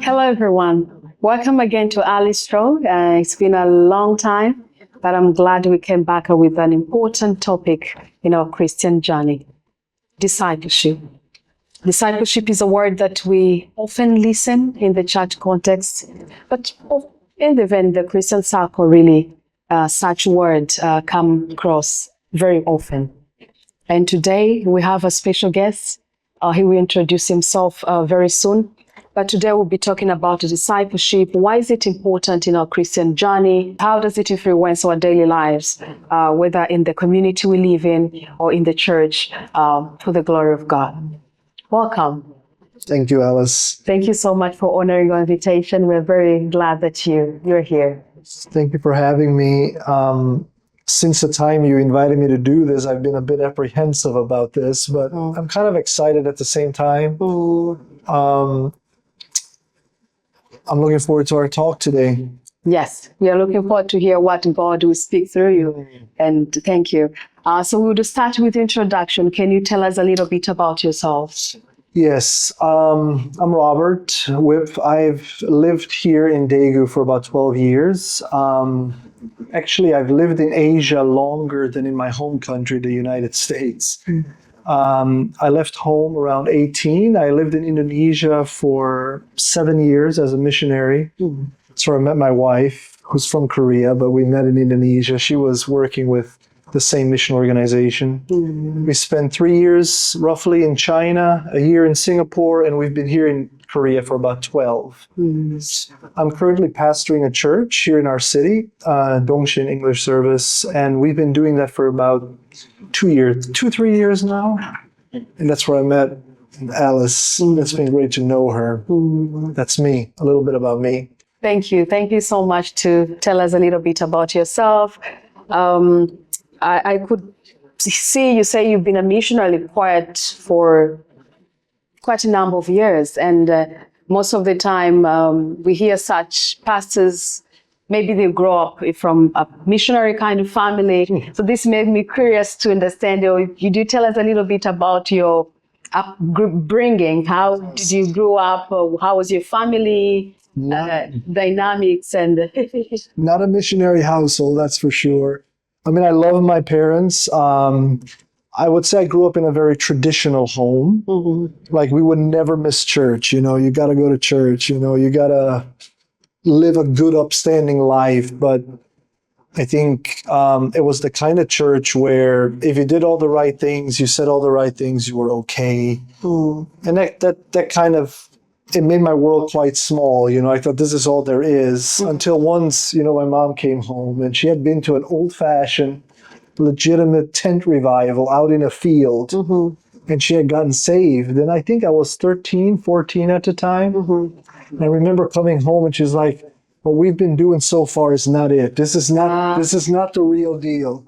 Hello, everyone. Welcome again to Alice Show. It's been a long time, but I'm glad we came back with an important topic in our Christian journey: discipleship. Discipleship is a word that we often listen in the church context, but in the Christian circle, really, such words come across very often. And today we have a special guest. He will introduce himself very soon. But today we'll be talking about discipleship. Why is it important in our Christian journey? How does it influence our daily lives, whether in the community we live in or in the church, for the glory of God? Welcome. Thank you, Alice. Thank you so much for honoring our invitation. We're very glad that you're here. Thank you for having me. Since the time you invited me to do this, I've been a bit apprehensive about this, but I'm kind of excited at the same time. I'm looking forward to our talk today. Yes, we are looking forward to hear what God will speak through you. And thank you. So we'll start with introduction. Can you tell us a little bit about yourself? Yes, I'm Robert Wipf. I've lived here in Daegu for about 12 years. Actually, I've lived in Asia longer than in my home country, the United States. I left home around 18. I lived in Indonesia for 7 years as a missionary. That's where I met my wife, who's from Korea, but we met in Indonesia. She was working with the same mission organization. We spent 3 years roughly in China, a year in Singapore, and we've been here in Korea for about 12. I'm currently pastoring a church here in our city, Dongshin English Service, and we've been doing that for about 3 years now. And that's where I met Alice. It's been great to know her. That's me, a little bit about me. Thank you. Thank you so much to tell us a little bit about yourself. I could see you say you've been a missionary for quite a number of years. And most of the time we hear such pastors, maybe they grow up from a missionary kind of family. So this made me curious to understand. You do tell us a little bit about your upbringing. How did you grow up? How was your family dynamics? And Not a missionary household, that's for sure. I mean, I love my parents. I would say I grew up in a very traditional home. Like, we would never miss church. You know, you got to go to church. You know, you got to live a good, upstanding life. But I think it was the kind of church where if you did all the right things, you said all the right things, you were okay. And that kind of, it made my world quite small. You know, I thought this is all there is until once, you know, my mom came home and she had been to an old-fashioned, legitimate tent revival out in a field. And she had gotten saved. And I think I was 13, 14 at the time. And I remember coming home and she's like, what we've been doing so far is not it. This is not the real deal.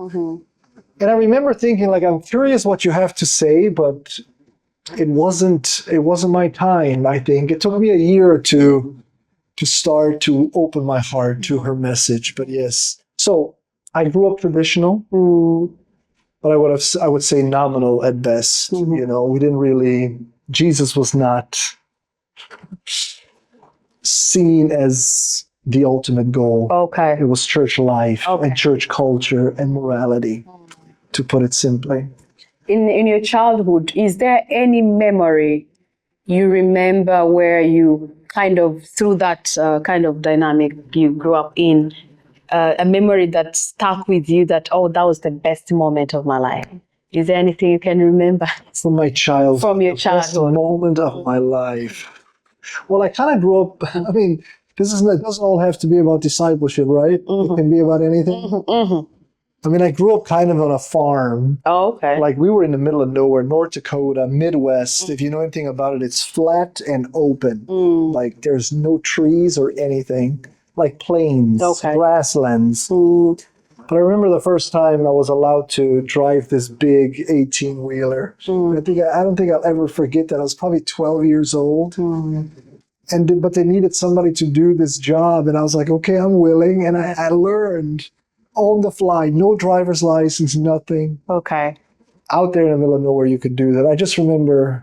And I remember thinking, like, I'm curious what you have to say, but it wasn't my time, I think. It took me a year or two to start to open my heart to her message. But yes. So I grew up traditional, but I would say nominal at best. You know, we didn't really, Jesus was not seen as the ultimate goal. Okay. It was church life and church culture and morality, to put it simply. In your childhood, is there any memory you remember where you kind of, through that kind of dynamic you grew up in, a memory that stuck with you that, oh, that was the best moment of my life? Is there anything you can remember? From your childhood. Best moment of my life. Well, I kind of grew up, I mean, it doesn't all have to be about discipleship, right? It can be about anything. I mean, I grew up kind of on a farm. Oh, okay. Like, we were in the middle of nowhere, North Dakota, Midwest. If you know anything about it, it's flat and open. Like, there's no trees or anything. Like plains, grasslands. But I remember the first time I was allowed to drive this big 18-wheeler. I don't think I'll ever forget that. I was probably 12 years old. But they needed somebody to do this job. And I was like, okay, I'm willing. And I learned on the fly, no driver's license, nothing. Okay. Out there in the middle of nowhere, you could do that. I just remember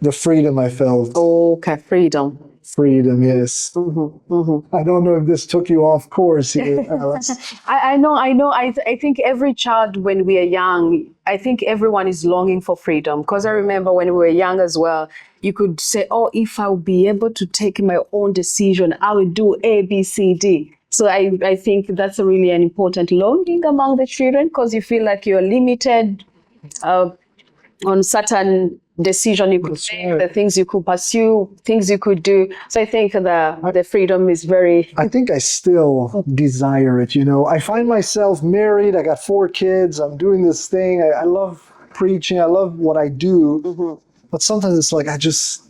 the freedom I felt. Okay, freedom. Freedom, yes. I don't know if this took you off course here, Alice. I know. I think every child, when we are young, I think everyone is longing for freedom. Because I remember when we were young as well, you could say, oh, if I would be able to take my own decision, I would do A, B, C, D. So I think that's really an important longing among the children, because you feel like you're limited on certain decision you could That's make, right. the things you could pursue, things you could do. So I think the freedom is very. I think I still desire it, you know. I find myself married, I got 4 kids, I'm doing this thing, I love preaching, I love what I do, but sometimes it's like I just,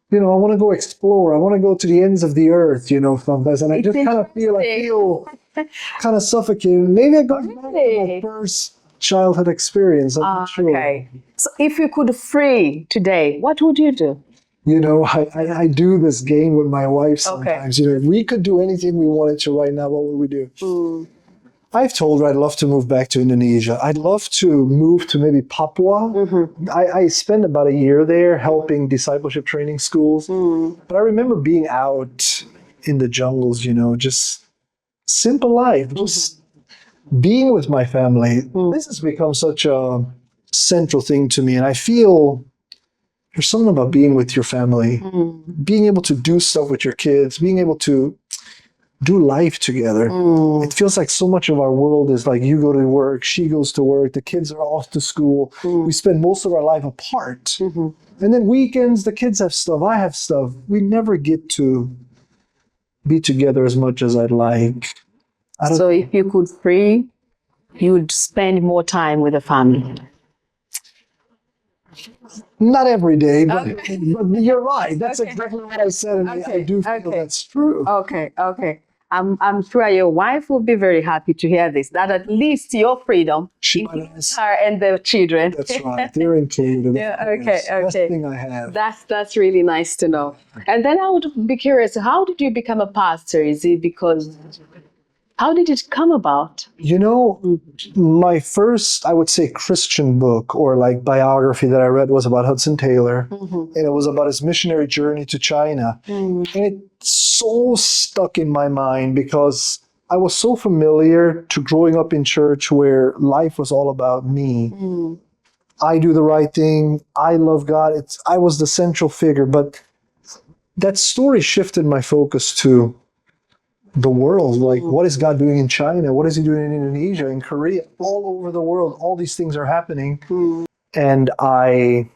you know, I want to go explore, I want to go to the ends of the earth, you know, sometimes, and I It's just kind of feel kind of suffocated. Maybe it goes back to my Really? first childhood experience, I'm not sure. Okay. So if you could free today, what would you do? You know, I do this game with my wife sometimes. You know, if we could do anything we wanted to right now, what would we do? I've told her I'd love to move back to Indonesia. I'd love to move to maybe Papua. I spent about a year there helping discipleship training schools. But I remember being out in the jungles, you know, just simple life, just being with my family. This has become such a central thing to me. And I feel there's something about being with your family, being able to do stuff with your kids, being able to do life together. It feels like so much of our world is like you go to work, she goes to work, the kids are off to school. We spend most of our life apart. And then weekends, the kids have stuff, I have stuff. We never get to be together as much as I'd like. So if you could free, you would spend more time with the family. Not every day, but you're right. That's exactly what I said, and I do feel that's true. Okay. I'm sure your wife will be very happy to hear this, that at least your freedom She might includes ask. her and the children. That's right. They're included. Yeah, okay, Yes. Best okay. thing I have. That's really nice to know. And then I would be curious, how did you become a pastor? Is it because, how did it come about? You know, my first, I would say, Christian book or like biography that I read was about Hudson Taylor, and it was about his missionary journey to China. And it so stuck in my mind because I was so familiar to growing up in church where life was all about me. I do the right thing. I love God. I was the central figure, but that story shifted my focus to the world. Like, what is God doing in China? What is he doing in Indonesia, in Korea, all over the world? All these things are happening. And I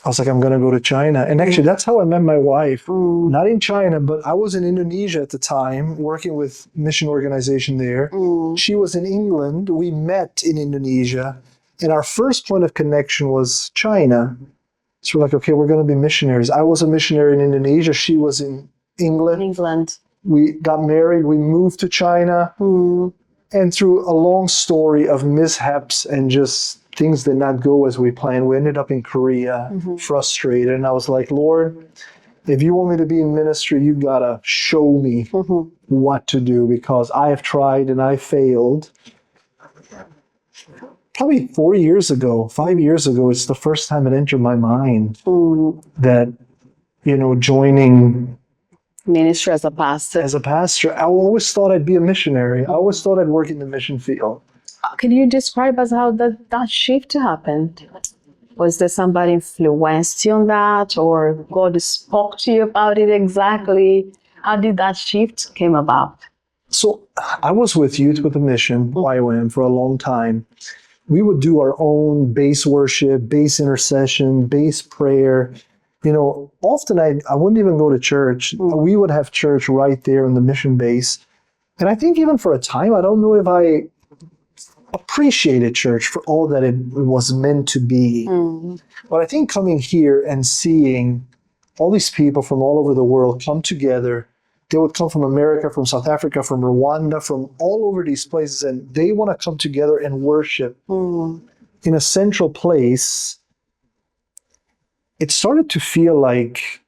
was like, I'm going to go to China. And actually, that's how I met my wife. Not in China, but I was in Indonesia at the time, working with mission organization there. She was in England. We met in Indonesia. And our first point of connection was China. So we're like, okay, we're going to be missionaries. I was a missionary in Indonesia. She was in England. We got married, we moved to China, and through a long story of mishaps and just things did not go as we planned, we ended up in Korea, frustrated. And I was like, Lord, if you want me to be in ministry, you gotta show me what to do, because I have tried and I failed. Probably 5 years ago, it's the first time it entered my mind that, you know, joining Ministry as a pastor. as a pastor, I always thought I'd be a missionary. I always thought I'd work in the mission field. Can you describe us how that shift happened? Was there somebody influenced you on that, or God spoke to you about it exactly? How did that shift came about? So I was with Youth with a Mission, YWAM, for a long time. We would do our own base worship, base intercession, base prayer. You know, often I wouldn't even go to church. We would have church right there in the mission base. And I think even for a time, I don't know if I appreciated church for all that it was meant to be. But I think coming here and seeing all these people from all over the world come together, they would come from America, from South Africa, from Rwanda, from all over these places, and they want to come together and worship in a central place. It started to feel like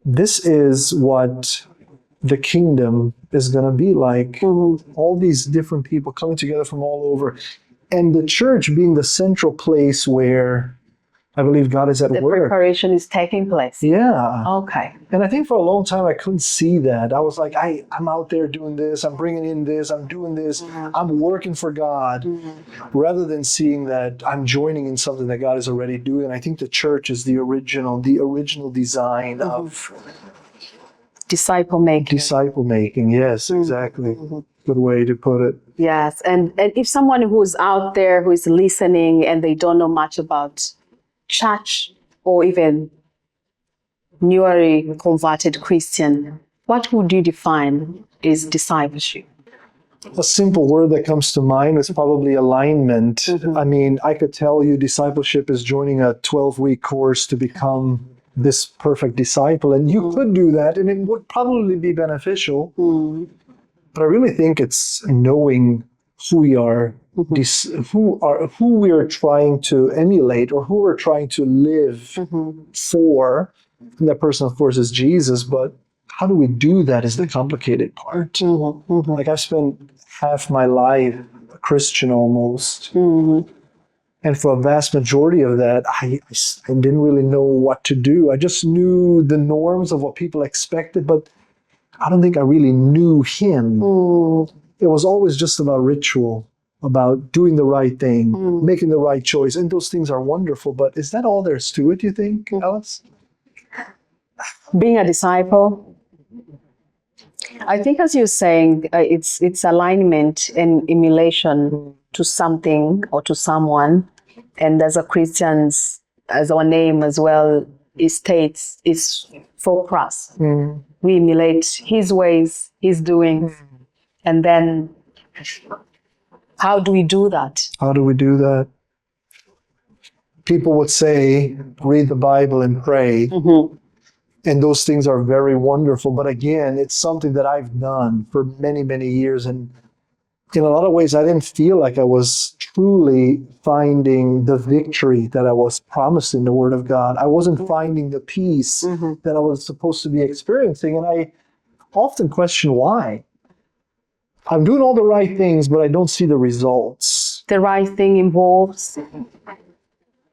this is what the kingdom is going to be like. All these different people coming together from all over. And the church being the central place where, I believe God is at The work. preparation is taking place. Yeah. Okay. And I think for a long time I couldn't see that. I was like, I'm out there doing this, I'm bringing in this, I'm doing this, I'm working for God, rather than seeing that I'm joining in something that God is already doing. And I think the church is the original design of Disciple making. disciple making. Yes, exactly. Good way to put it. Yes. And if someone who's out there who is listening and they don't know much about church or even newly converted Christian, what would you define is discipleship? A simple word that comes to mind is probably alignment. I mean, I could tell you discipleship is joining a 12-week course to become this perfect disciple, and you could do that, and it would probably be beneficial. But I really think it's knowing who we are, who we are trying to emulate, or who we're trying to live for. And that person, of course, is Jesus. But how do we do that is the complicated part. Like I've spent half my life a Christian almost. And for a vast majority of that, I didn't really know what to do. I just knew the norms of what people expected, but I don't think I really knew him. It was always just about ritual, about doing the right thing, making the right choice. And those things are wonderful, but is that all there's to it, you think, Alice? Being a disciple, I think as you're saying, it's alignment and emulation to something or to someone. And as a Christians, as our name as well, it states, is for Christ. We emulate his ways, his doings. And then how do we do that? How do we do that? People would say, read the Bible and pray. And those things are very wonderful. But again, it's something that I've done for many, many years. And in a lot of ways, I didn't feel like I was truly finding the victory that I was promised in the Word of God. I wasn't finding the peace that I was supposed to be experiencing. And I often question why. I'm doing all the right things, but I don't see the results. The right thing involves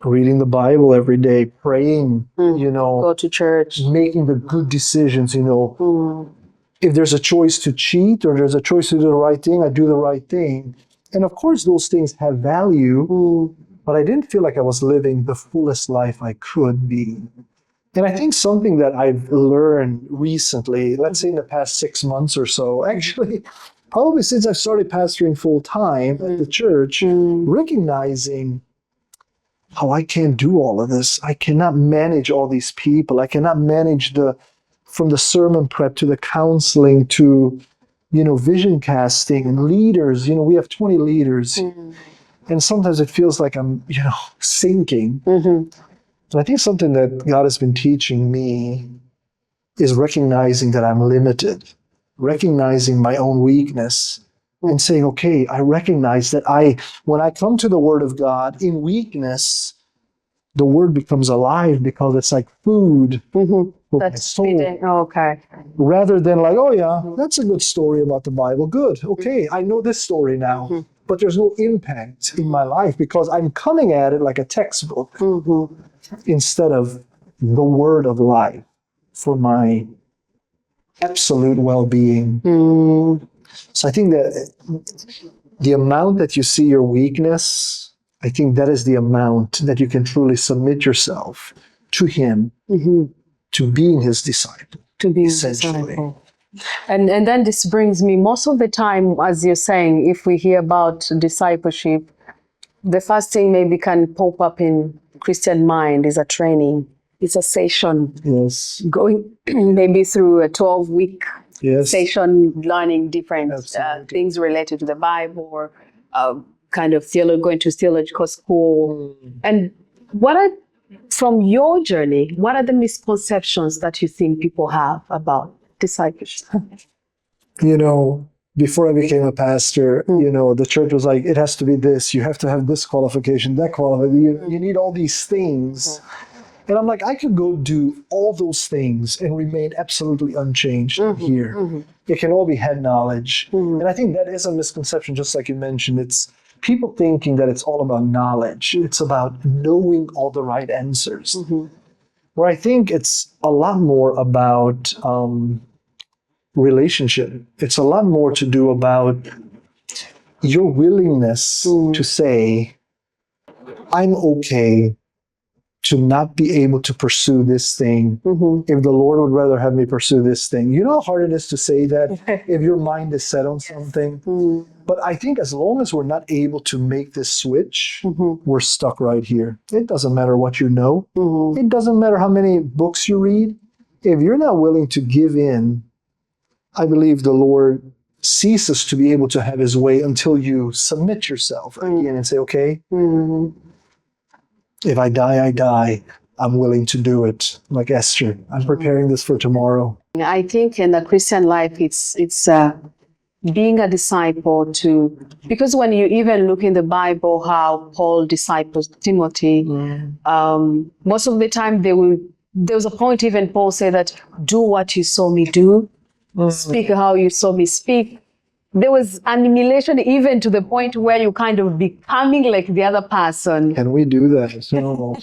Reading the Bible every day, praying, go to church. making the good decisions, If there's a choice to cheat or there's a choice to do the right thing, I do the right thing. And of course, those things have value, but I didn't feel like I was living the fullest life I could be. And I think something that I've learned recently, let's say in the past 6 months or so, actually, probably since I've started pastoring full time at the church, recognizing how I can't do all of this. I cannot manage all these people. I cannot manage from the sermon prep to the counseling to, vision casting and leaders. We have 20 leaders. And sometimes it feels like I'm, sinking. And I think something that God has been teaching me is recognizing that I'm limited, recognizing my own weakness, and saying, okay, I recognize that when I come to the Word of God in weakness, the Word becomes alive because it's like food for my soul. Okay. Rather than like, oh yeah, that's a good story about the Bible. Good. Okay, I know this story now. But there's no impact in my life because I'm coming at it like a textbook instead of the Word of life for my absolute well-being. So I think that the amount that you see your weakness, I think that is the amount that you can truly submit yourself to Him, to being His disciple. To be essentially. And then this brings me, most of the time, as you're saying, if we hear about discipleship, the first thing maybe can pop up in Christian mind is a training. It's a session. Yes. Going maybe through a 12-week session, learning different things related to the Bible or kind of going to theological school. And from your journey, what are the misconceptions that you think people have about discipleship? Before I became a pastor, the church was like, it has to be this. You have to have this qualification, that qualification. You need all these things. And I'm like, I could go do all those things and remain absolutely unchanged here. It can all be head knowledge. And I think that is a misconception, just like you mentioned. It's people thinking that it's all about knowledge. It's about knowing all the right answers. Where I think it's a lot more about relationship. It's a lot more to do about your willingness to say, I'm okay to not be able to pursue this thing if the Lord would rather have me pursue this thing. You know how hard it is to say that if your mind is set on something? But I think as long as we're not able to make this switch, we're stuck right here. It doesn't matter what you know. It doesn't matter how many books you read. If you're not willing to give in, I believe the Lord ceases to be able to have his way until you submit yourself again and say, okay, if I die, I die. I'm willing to do it. Like Esther, I'm preparing this for tomorrow. I think in the Christian life, it's being a disciple because when you even look in the Bible, how Paul disciples Timothy, most of the time there was a point even Paul said that do what you saw me do, speak how you saw me speak. There was an emulation even to the point where you kind of becoming like the other person. Can we do that? No.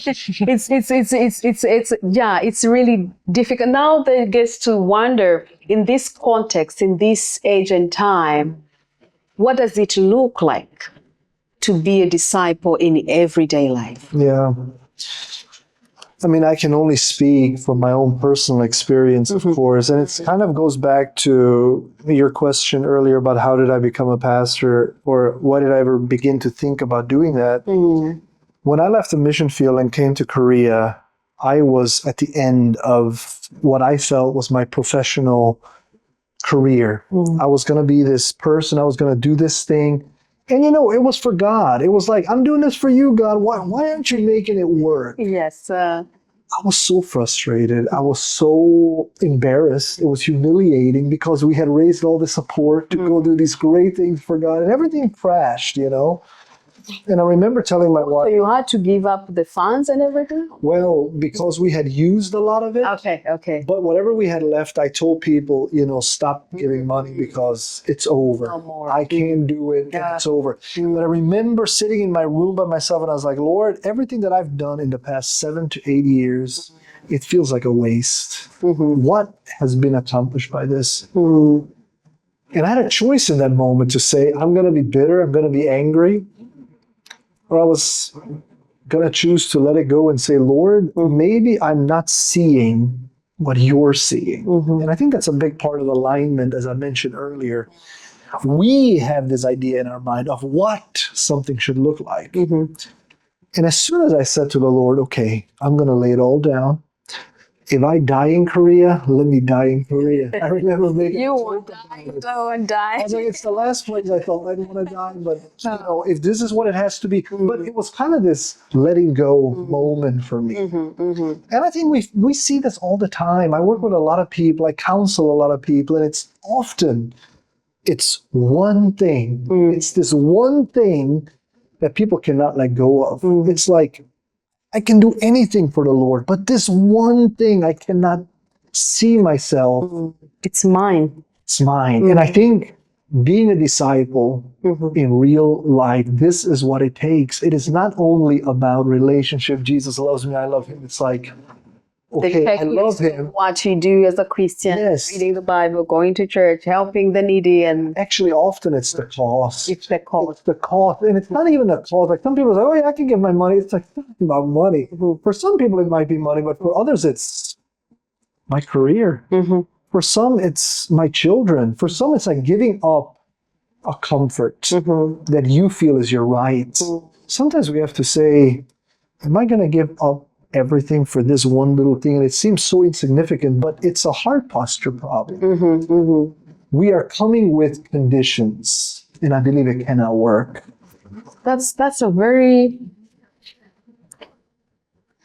It's really difficult. Now they get to wonder, in this context, in this age and time, what does it look like to be a disciple in everyday life? Yeah. I mean, I can only speak from my own personal experience, of course, and it kind of goes back to your question earlier about how did I become a pastor, or why did I ever begin to think about doing that? When I left the mission field and came to Korea, I was at the end of what I felt was my professional career. I was going to be this person, I was going to do this thing. And it was for God. It was like, I'm doing this for you, God. Why aren't you making it work? Yes. I was so frustrated. I was so embarrassed. It was humiliating because we had raised all the support to go do these great things for God, and everything crashed, And I remember telling my wife. So you had to give up the funds and everything? Well, because we had used a lot of it. Okay. But whatever we had left, I told people, stop giving money because it's over. No more. I can't do it. And it's over. But I remember sitting in my room by myself and I was like, Lord, everything that I've done in the past 7 to 8 years, it feels like a waste. What has been accomplished by this? And I had a choice in that moment to say, I'm going to be bitter. I'm going to be angry. Or I was going to choose to let it go and say, Lord, maybe I'm not seeing what you're seeing. And I think that's a big part of alignment, as I mentioned earlier. We have this idea in our mind of what something should look like. And as soon as I said to the Lord, okay, I'm going to lay it all down. If I die in Korea, let me die in Korea. I remember making You won't die, don't die. I was like, it's the last place I thought I didn't want to die, but if this is what it has to be. But it was kind of this letting go moment for me. And I think we see this all the time. I work with a lot of people, I counsel a lot of people, and it's one thing. It's this one thing that people cannot let go of. It's like, I can do anything for the Lord, but this one thing I cannot see myself. It's mine. It's mine. And I think being a disciple in real life, this is what it takes. It is not only about relationship. Jesus loves me, I love him. It's like, okay, I love him. What you do as a Christian, reading the Bible, going to church, helping the needy, and actually often it's the cost. It's the cost. It's the cost. And it's not even the cost. Like some people say, oh yeah, I can give my money. It's like, it's not about money. For some people it might be money, but for others it's my career. For some it's my children. For some it's like giving up a comfort that you feel is your right. Sometimes we have to say, am I going to give up everything for this one little thing? And it seems so insignificant, but it's a heart posture problem. We are coming with conditions, and I believe it cannot work. That's a very,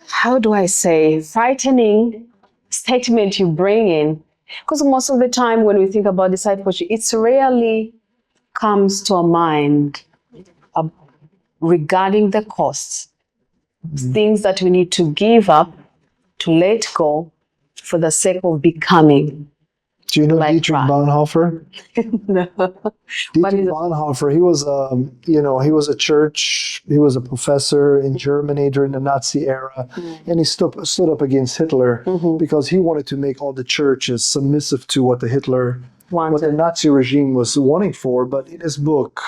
how do I say, frightening statement you bring in. Because most of the time when we think about discipleship, it's rarely comes to our mind regarding the costs. Things that we need to give up, to let go for the sake of becoming. Do you know Like Dietrich Christ. Bonhoeffer? No. What Dietrich is Bonhoeffer, he was he was a professor in Germany during the Nazi era, and he stood up against Hitler because he wanted to make all the churches submissive to what what the Nazi regime was wanting for. But in his book,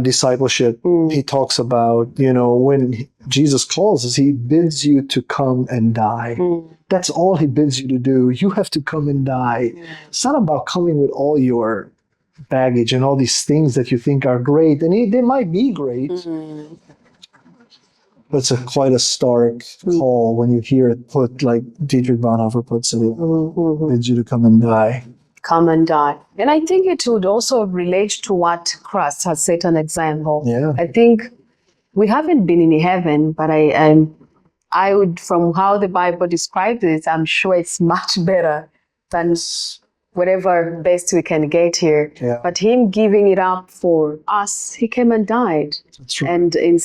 Discipleship, he talks about, when Jesus calls us, he bids you to come and die. That's all he bids you to do. You have to come and die. It's not about coming with all your baggage and all these things that you think are great, and they might be great. But it's quite a stark call when you hear it put like Dietrich Bonhoeffer puts it, bids you to come and die. come and die? And I think it would also relate to what Christ has set an example. Yeah. I think we haven't been in heaven, but I would, from how the Bible describes it, I'm sure it's much better than whatever best we can get here. Yeah. But him giving it up for us, he came and died. That's right. And in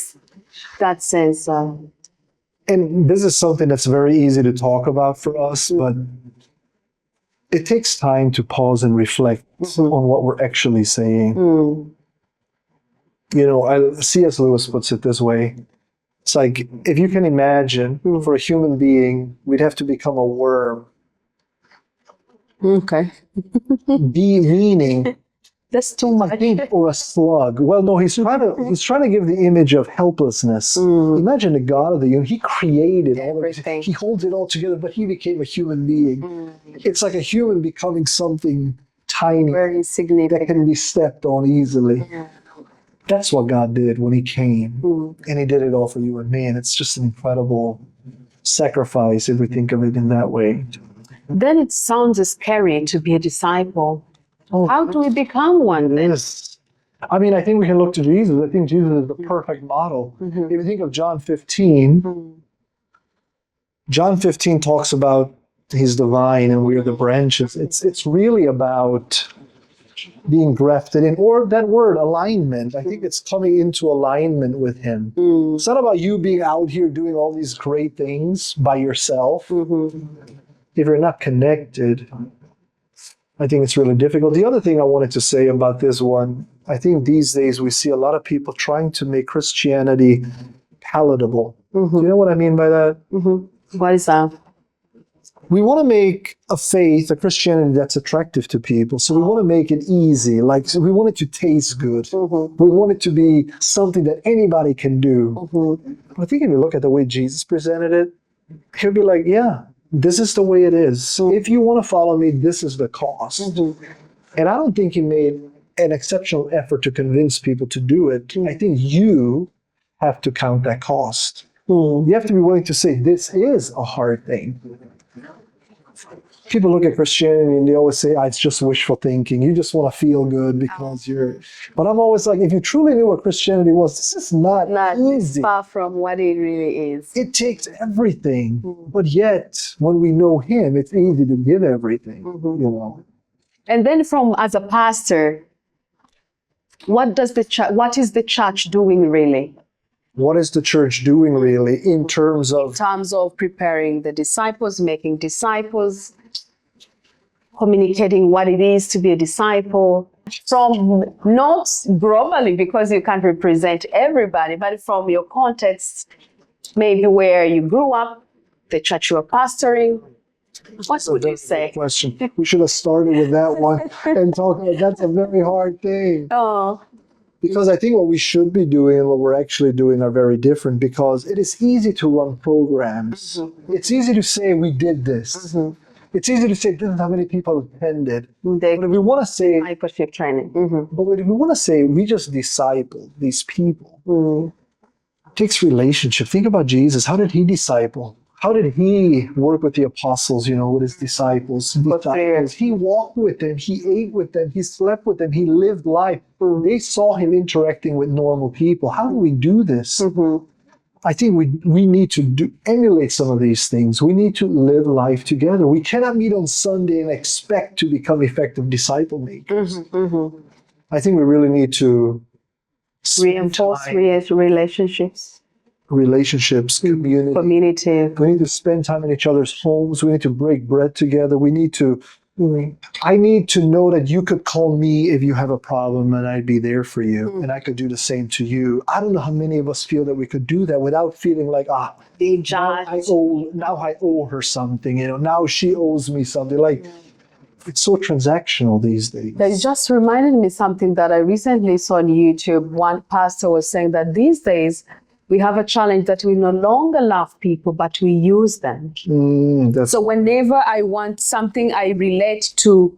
that sense, And this is something that's very easy to talk about for us, but it takes time to pause and reflect on what we're actually saying. C.S. Lewis puts it this way. It's like, if you can imagine, for a human being, we'd have to become a worm. okay, Meaning, that's too much. or a slug. Well, no, he's trying to give the image of helplessness. Imagine the God of the universe. He created all Everything. He holds it all together, but he became a human being. It's like a human becoming something tiny Very that insignificant. can be stepped on easily. That's what God did when he came. And he did it all for you and me. And it's just an incredible sacrifice if we think of it in that way. Then it sounds scary to be a disciple. How do we become one then? Yes. I mean, I think we can look to Jesus. I think Jesus is the perfect model. If you think of John 15, John 15 talks about he's the vine and we are the branches. It's really about being grafted in, or that word, alignment. I think it's coming into alignment with him. It's not about you being out here doing all these great things by yourself. If you're not connected, I think it's really difficult. The other thing I wanted to say about this one, I think these days we see a lot of people trying to make Christianity palatable. Do you know what I mean by that? What is that? We want to make a faith, a Christianity that's attractive to people. So we want to make it easy. So we want it to taste good. We want it to be something that anybody can do. But I think if you look at the way Jesus presented it, he'll be like, yeah, this is the way it is. If you want to follow me, this is the cost. And I don't think he made an exceptional effort to convince people to do it. I think you have to count that cost. You have to be willing to say, this is a hard thing. People look at Christianity and they always say, it's just wishful thinking. You just want to feel good because you're... But I'm always like, if you truly knew what Christianity was, this is not easy. Far from what it really is. It takes everything. But yet, when we know him, it's easy to give everything, And then as a pastor, what is the church doing really? What is the church doing really in terms of Preparing the disciples, making disciples, communicating what it is to be a disciple, from not globally, because you can't represent everybody, but from your context, maybe where you grew up, the church you are pastoring. What would you say? Question. We should have started with that one and talk about that's a very hard thing. Because I think what we should be doing and what we're actually doing are very different, because it is easy to run programs. It's easy to say we did this. It's easy to say this is how many people attended. But if we want to say Discipleship training. But if we want to say we just disciple these people, it takes relationship. Think about Jesus. How did he disciple? How did he work with the apostles, with his disciples? He walked with them. He ate with them. He slept with them. He lived life. They saw him interacting with normal people. How do we do this? I think we need to emulate some of these things. We need to live life together. We cannot meet on Sunday and expect to become effective disciple makers. I think we really need to reinforce relationships. relationships, community. We need to spend time in each other's homes. We need to break bread together. I need to know that you could call me if you have a problem and I'd be there for you. And I could do the same to you. I don't know how many of us feel that we could do that without feeling like, Being now judged. I owe her something, now she owes me something. Like, it's so transactional these days. That just reminded me something that I recently saw on YouTube. One pastor was saying that these days we have a challenge that we no longer love people, but we use them. So whenever I want something, I relate to,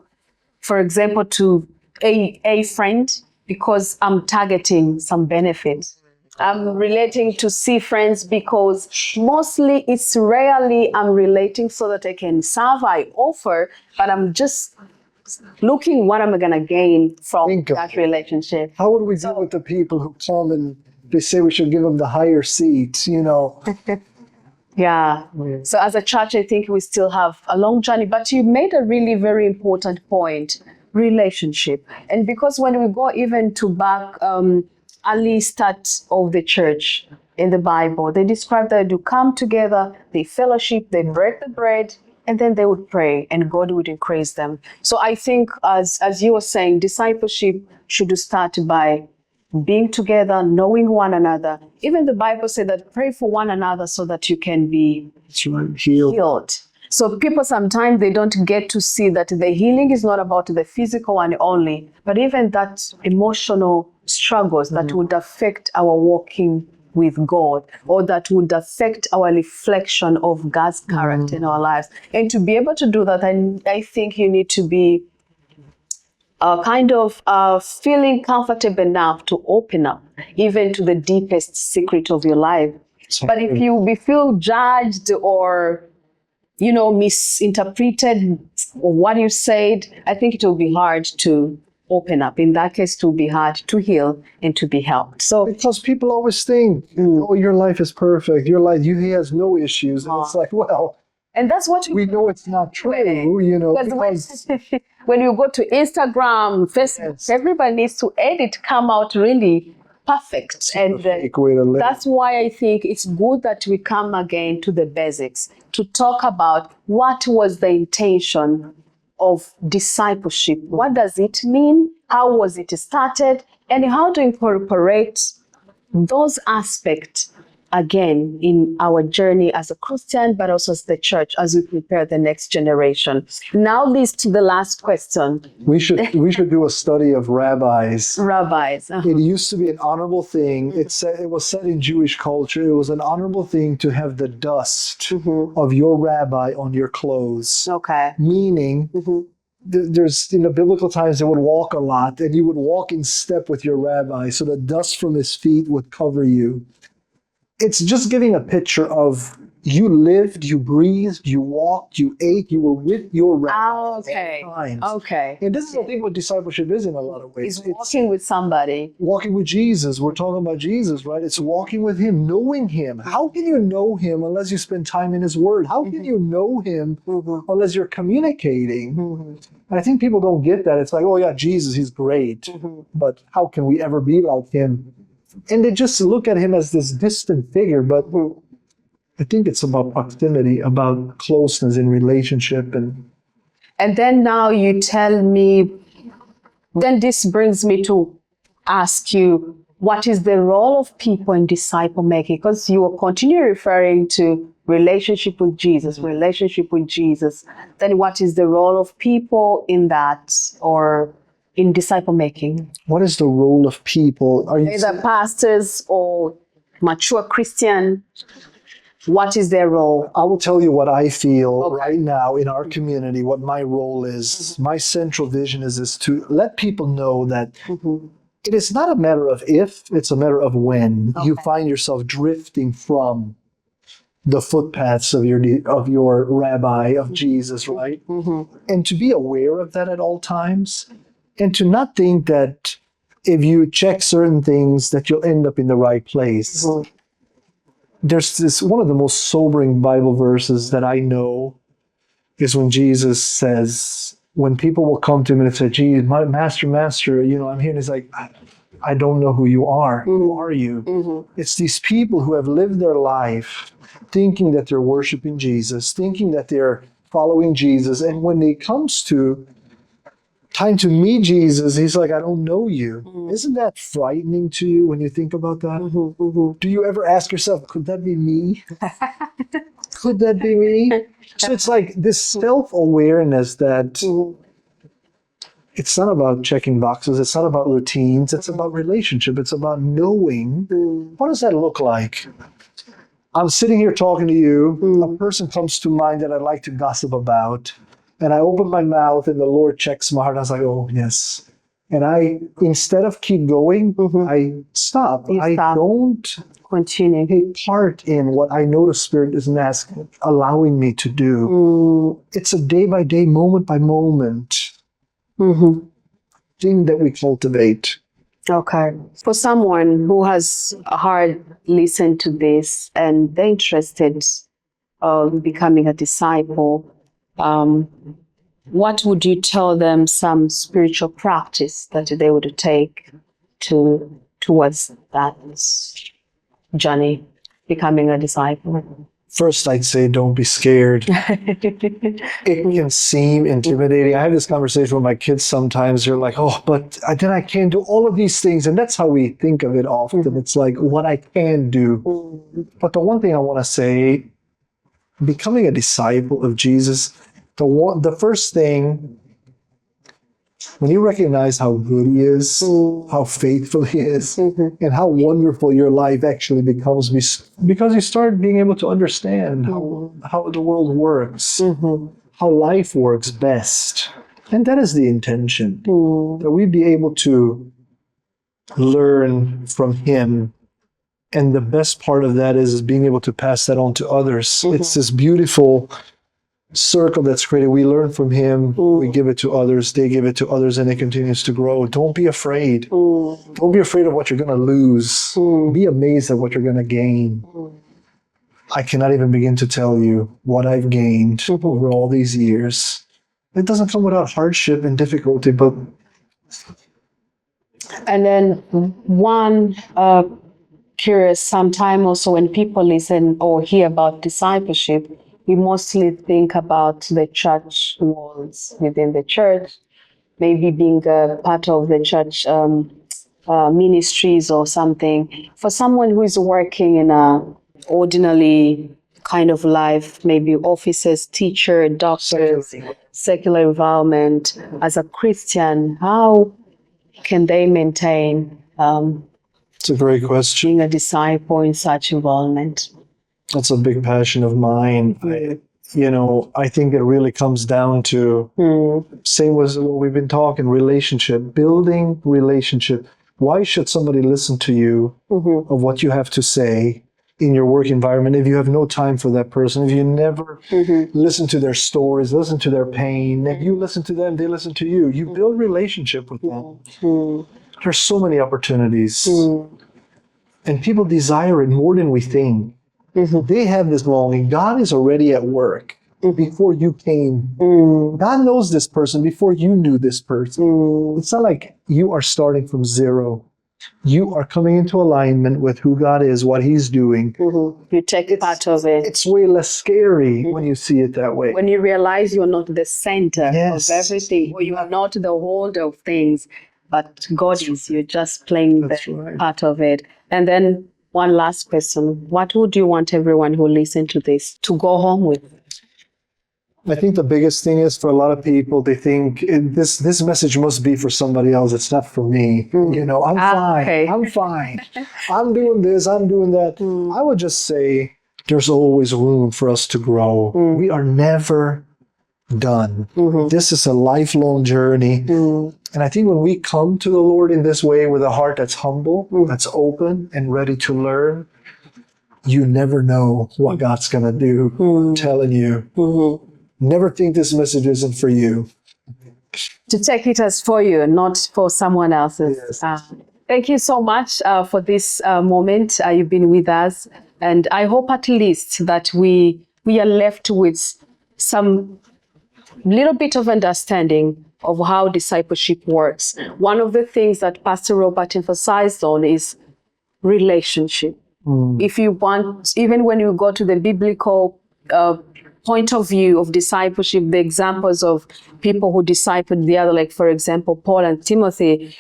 for example, to a friend because I'm targeting some benefit. I'm relating to see friends because mostly it's rarely I'm relating so that I can serve, I offer, but I'm just looking what I'm going to gain from that relationship. How would we deal with the people who come and they say we should give them the higher seat, Yeah. So as a church, I think we still have a long journey, but you made a really very important point, relationship. And because when we go even to back early start of the church in the Bible, they describe that they come together, they fellowship, they break the bread, and then they would pray and God would increase them. So I think as you were saying, discipleship should start by being together, knowing one another. Even the Bible said that pray for one another so that you can be healed. So people sometimes they don't get to see that the healing is not about the physical one only, but even that emotional struggles that would affect our walking with God, or that would affect our reflection of God's character in our lives. And to be able to do that, I think you need to be feeling comfortable enough to open up even to the deepest secret of your life. But if you feel judged or misinterpreted what you said, I think it will be hard to open up. In that case, it will be hard to heal and to be helped. So because people always think, your life is perfect, he has no issues, and it's like, well, and that's what we know it's not true, because when you go to Instagram, Facebook, everybody needs to edit, come out really perfect. And that's why I think it's good that we come again to the basics, to talk about what was the intention of discipleship. What does it mean? How was it started? And how to incorporate those aspects again in our journey as a Christian, but also as the church, as we prepare the next generation. Now leads to the last question. We should do a study of rabbis. Rabbis. It used to be an honorable thing. It was said in Jewish culture, it was an honorable thing to have the dust of your rabbi on your clothes. Okay. Meaning, there's in the biblical times they would walk a lot, and you would walk in step with your rabbi, so the dust from his feet would cover you. It's just giving a picture of you lived, you breathed, you walked, you ate, you were with your rabbi. Okay. And this is, I think, what discipleship is in a lot of ways. It's walking with somebody. Walking with Jesus. We're talking about Jesus, right? It's walking with him, knowing him. How can you know him unless you spend time in his word? How can you know him unless you're communicating? And I think people don't get that. It's like, oh yeah, Jesus, he's great. But how can we ever be like him? And they just look at him as this distant figure, but I think it's about proximity, about closeness in relationship. And then now you tell me, then this brings me to ask you, what is the role of people in disciple making? Because you will continue referring to relationship with Jesus. Then what is the role of people in that, or in disciple making? What is the role of people? Are you either pastors or mature Christian? What is their role? I will tell you what I feel right now in our community, what my role is. My central vision is to let people know that it is not a matter of if, it's a matter of when you find yourself drifting from the footpaths of your rabbi, of Jesus, right? And to be aware of that at all times. And to not think that if you check certain things that you'll end up in the right place. There's this, one of the most sobering Bible verses that I know is when Jesus says, when people will come to him and say, "Geez, my master, I'm here," and he's like, I don't know who you are. Who are you? It's these people who have lived their life thinking that they're worshiping Jesus, thinking that they're following Jesus. And when it comes to time to meet Jesus, he's like, I don't know you. Isn't that frightening to you when you think about that? Do you ever ask yourself, could that be me? Could that be me? So it's like this self-awareness that it's not about checking boxes. It's not about routines. It's about relationship. It's about knowing what does that look like? I'm sitting here talking to you. A person comes to mind that I'd like to gossip about. And I open my mouth and the Lord checks my heart. I was like, oh, yes. And I, instead of keep going, I stop. I don't continue take part in what I know the Spirit is allowing me to do. It's a day by day, moment by moment thing that we cultivate. Okay. For someone who has hard listened to this and they're interested in becoming a disciple, what would you tell them some spiritual practice that they would take towards that journey, becoming a disciple? First, I'd say don't be scared. It can seem intimidating. I have this conversation with my kids sometimes. They're like, oh, but then I can't do all of these things. And that's how we think of it often. It's like what I can do. But the one thing I want to say, becoming a disciple of Jesus, the first thing, when you recognize how good he is, how faithful he is, and how wonderful your life actually becomes because you start being able to understand how the world works, how life works best. And that is the intention, that we be able to learn from him. And the best part of that is being able to pass that on to others. It's this beautiful circle that's created. We learn from him, we give it to others, they give it to others, and it continues to grow. Don't be afraid. Don't be afraid of what you're going to lose. Be amazed at what you're going to gain. I cannot even begin to tell you what I've gained over all these years. It doesn't come without hardship and difficulty, but... And then one curious, sometime also when people listen or hear about discipleship, we mostly think about the church walls within the church, maybe being a part of the church ministries or something. For someone who is working in a ordinary kind of life, maybe officers, teacher, doctors, secular environment, as a Christian, how can they maintain it's a great question. being a disciple in such environment? That's a big passion of mine. I think it really comes down to same as what we've been talking, relationship, building relationship. Why should somebody listen to you of what you have to say in your work environment if you have no time for that person, if you never listen to their stories, listen to their pain, if you listen to them, they listen to you. You build relationship with them. There's so many opportunities. And people desire it more than we think. They have this longing. God is already at work before you came. God knows this person before you knew this person. It's not like you are starting from zero. You are coming into alignment with who God is, what he's doing. You take part of it. It's way less scary when you see it that way. When you realize you're not the center of everything, or you are not the holder of things, but God is, you're just playing the part of it. And then one last question. What would you want everyone who listens to this to go home with? I think the biggest thing is for a lot of people, they think this message must be for somebody else. It's not for me. I'm fine. Okay. I'm fine. I'm doing this. I'm doing that. I would just say there's always room for us to grow. We are never done. This is a lifelong journey. And I think when we come to the Lord in this way with a heart that's humble, that's open and ready to learn, you never know what God's going to do. I'm telling you. Never think this message isn't for you. To take it as for you, not for someone else's. Yes. Thank you so much for this moment. You've been with us. And I hope at least that we are left with some little bit of understanding of how discipleship works. One of the things that Pastor Robert emphasized on is relationship. If you want, even when you go to the biblical point of view of discipleship, the examples of people who discipled the other, like for example, Paul and Timothy,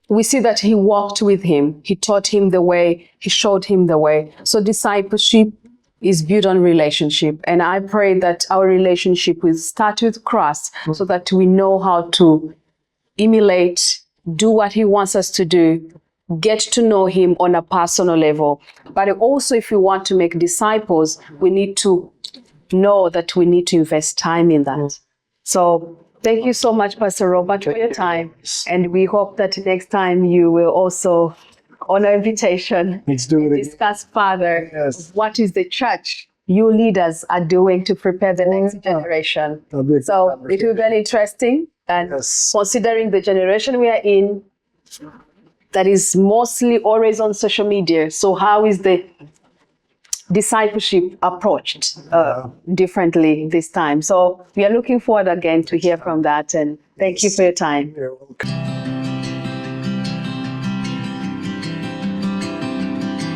we see that he walked with him, he taught him the way, he showed him the way. So discipleship is built on relationship. And I pray that our relationship will start with Christ so that we know how to emulate, do what he wants us to do, get to know him on a personal level. But also, if we want to make disciples, we need to know that we need to invest time in that. So thank you so much, Pastor Robert, for your time. And we hope that next time you will also honor invitation. Let's do it again. Discuss further Yes. what is the church you leaders are doing to prepare the next generation. That'll be a good So it conversation. will be very interesting. And Yes. considering the generation we are in, that is mostly always on social media. So how is the discipleship approached differently this time? So we are looking forward again to hear from that. And thank you for your time. You're welcome.